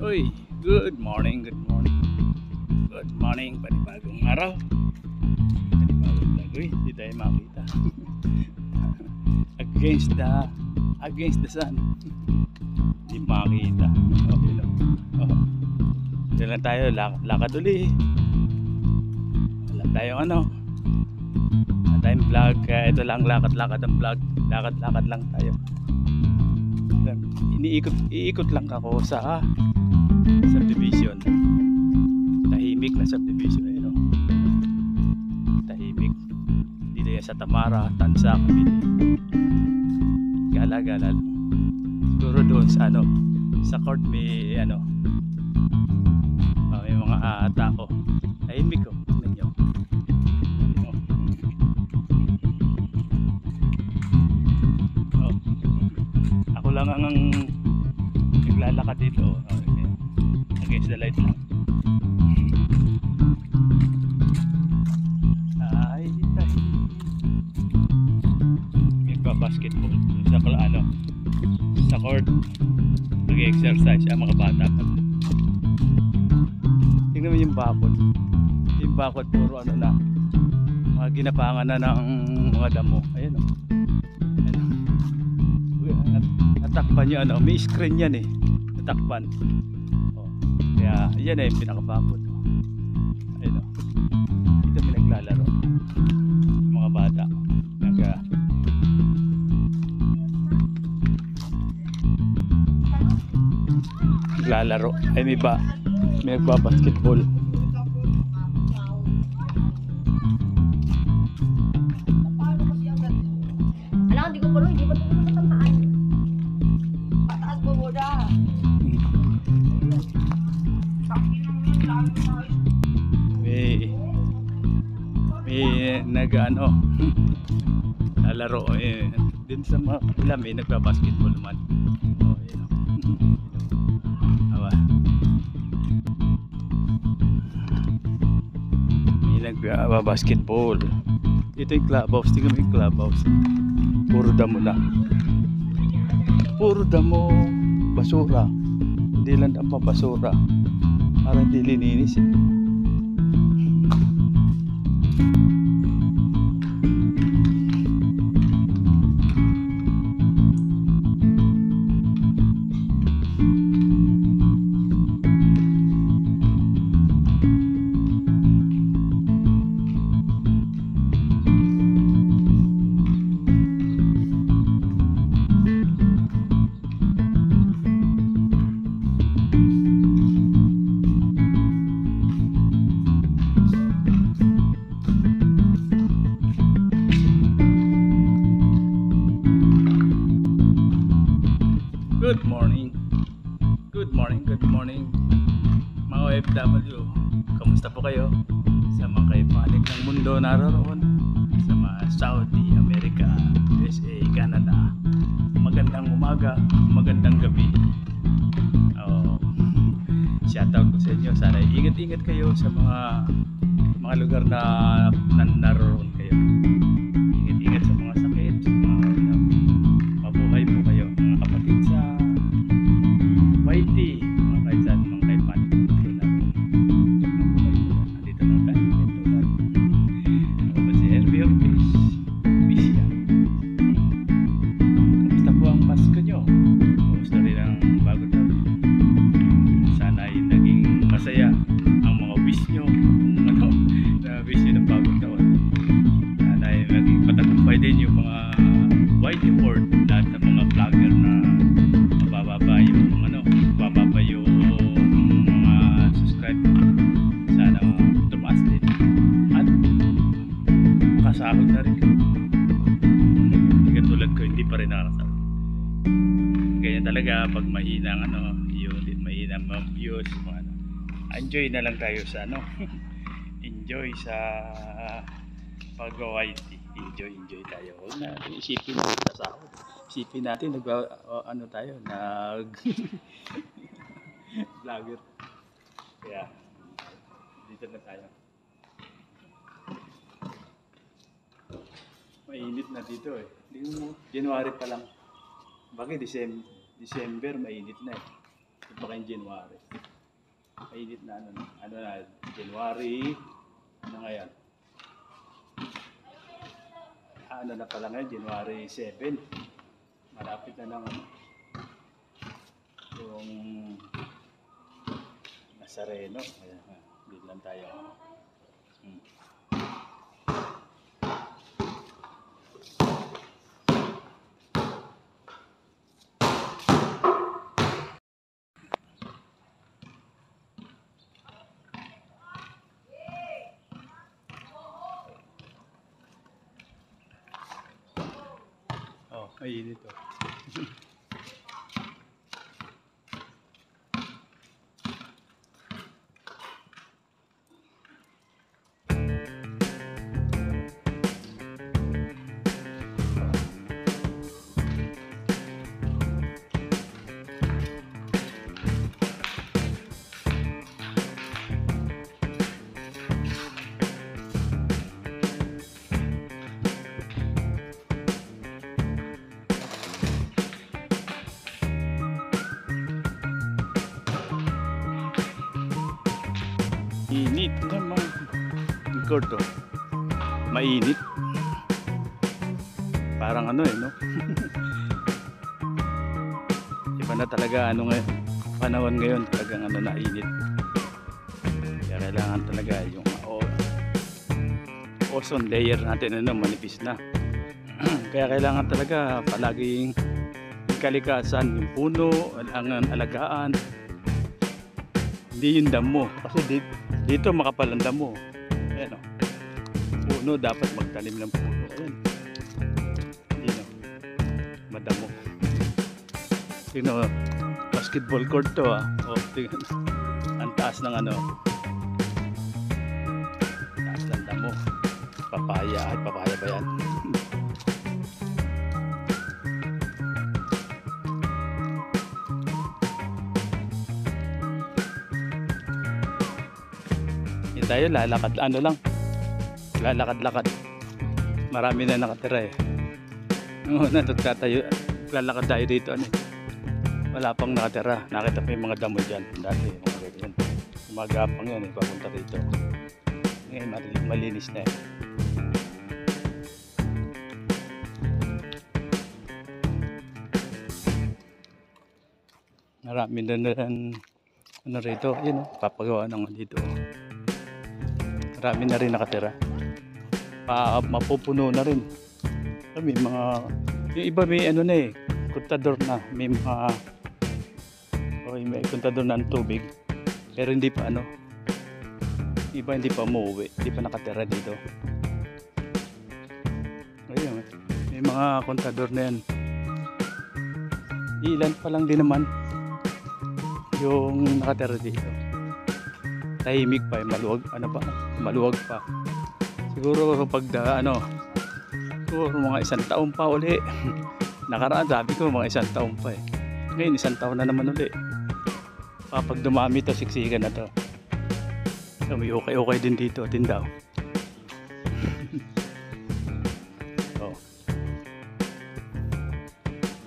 Uy, good morning, good morning. Good morning, panibagong araw. Panibagong vlog. Uy, hindi tayo makita. Against the sun. Hindi makita. Okay lang. Oh. Diyan lang tayo, lakad uli. Wala tayong wala tayong vlog. Kaya ito lang, lakad-lakad ang vlog. Lakad-lakad lang tayo. Iikot lang ako sa subdivision. Tahimik na subdivision. Ayun, oh. Tahimik. Dito yan sa Tamara, Tansa, Cavite. Gala-gala. Siguro doon sa sa court may may mga tao. Tahimik ko. Tingnan nyo. Oh. Ako lang ang naglalakad dito. Okay. Against the light lang. Ay, basketball sa court, nag-exercise ang mga bata. Tingnan mo yung bakod puro na mga ginapangan na ng mga damo. Ayun oh. Natakpan yun may screen yan natakpan oh. Kaya yan yung pinakabakod ayun oh. Dito may naglalaro mga bata naglalaro ay may nagbabasketball. Hindi ko pala, hindi ba ito matamaan? Pataas mo mo na. May lalaro din sa mga ilan may nagbabasketball naman. Oh, yun. May nagbabasketball. Ito yung clubhouse. Tingnan mo yung clubhouse. Puro damo na. Puro damo. Basura. Hindi lang ang basura. Parang hindi lininis Good morning. Good morning mga OFW. Kamusta po kayo? Sa mga kaipanig ng mundo naroon, sa mga Saudi, America, USA, Canada. Magandang umaga, magandang gabi. Shoutout ko sa inyo. Sana ingat-ingat kayo sa mga lugar na naroon kayo. Ingat-ingat sa mga sakit, mabuhay po kayo mga kapatid sa YT, mga kaisan, mga kaipanig mabuhay po. Nandito na tayo ako ba si Herbie Ortiz Bisya. Kamusta po ang Pasko nyo? Kamusta rin ang bago taon? Sana ay naging masaya ang mga wish nyo na wish nyo ng bagong taon. Sana ay naging patagumpay din yung mga YT board, lahat ng mga vlogger na mabababa yung mga subscriber. Sana tumaas din at makasahod na rin kayo. Hindi katulad ko, hindi pa rin nakasahod. Ganyan talaga pag mahinang mahinang views, enjoy na lang tayo sa enjoy sa pag-YT. Enjoy tayo. Huwag na isipin natin sa sahod. Isipin natin tayo vlogger. Kaya dito na tayo. Mainit na dito January pa lang. Bakit December mainit na Ito pa kayong January. Mainit na ano na, January, ano ngayon? Ano na pala ngayon, January 7. Malapit na lang yung Nazareno. Ayan, dito lang tayo. Oh, mainit to. Init naman. Record to. Mainit. Parang ano no? Iba na talaga ano ngayon. Panahon ngayon talagang ano na init. Kaya kailangan talaga yung ozone layer natin manipis na. Kaya kailangan talaga palaging kalikasan yung puno, ang alagaan. Hindi yung damo. Kasi dito makapal ang damo. Ayan o. Puno, dapat magtanim ng puno. Ayan. Hindi no. Madamo. Tingnan, basketball court to O, tingnan. Ang taas ng ano. Taas ng damo. Papaya. Ay, papaya ba yan? Tayo lalakad lalakad marami na nakatira nagtatayo lalakad tayo dito wala pang nakatira. Nakita pa yung mga damo dyan dati mga ganyan, umagapang yan papunta rito ngayon malinis na marami na rito yun papagawa ng dito. Marami na rin nakatira. Mapupuno na rin. May mga yung iba may ano na kontador na, may mga may kontador na ng tubig. Pero hindi pa iba hindi pa umuwi, hindi pa nakatira dito. Ayun, may mga kontador na yan. Ilan pa lang din naman yung nakatira dito. Tahimik pa, maluwag pa. Siguro pag siguro mga 1 taon pa uli. Nakaraan sabi ko mga 1 taon pa Ngayon 1 taon na naman uli. Pag dumami to, siksikan na to. So, may okay din dito, tindaw.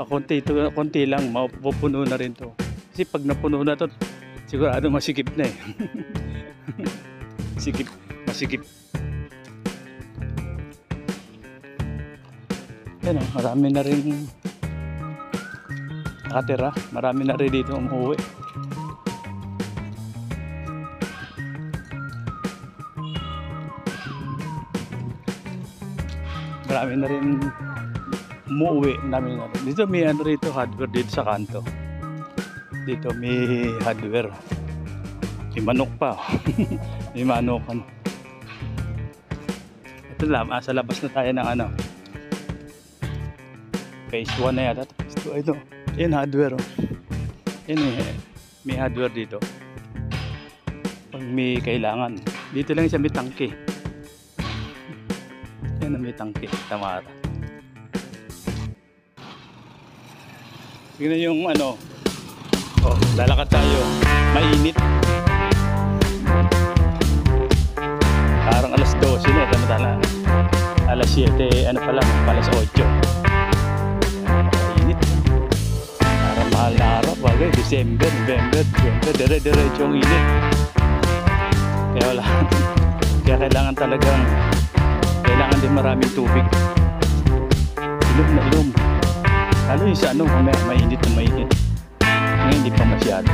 Konti lang, mapupuno na rin to. Kasi pag napuno na to, sigurado masikip na masikip. Yan marami na rin nakatira. Marami na rin dito umuwi. Marami na rin umuwi. Dito may rito hardware dito sa kanto. Dito may hardware. May manok pa. May manokan. Ito lang, sa labas na tayo ng phase 1 na yata. Ito. Yan hardware. Yan may hardware dito. Pag may kailangan. Dito lang siya may tangke. Yan may tangke. Tamara. Tingnan yung lalakad tayo. Mainit. Parang alas 12 na. Tama-tala. Alas 7, pa lang. Alas 8. Mainit. Parang mahal na araw. bagay, December, November, dire-diretso ang init. Kaya wala. Kaya kailangan din maraming tubig. Ilog na ilog. Lalo yung sa mainit na mainit. Ngayon hindi pa masyado.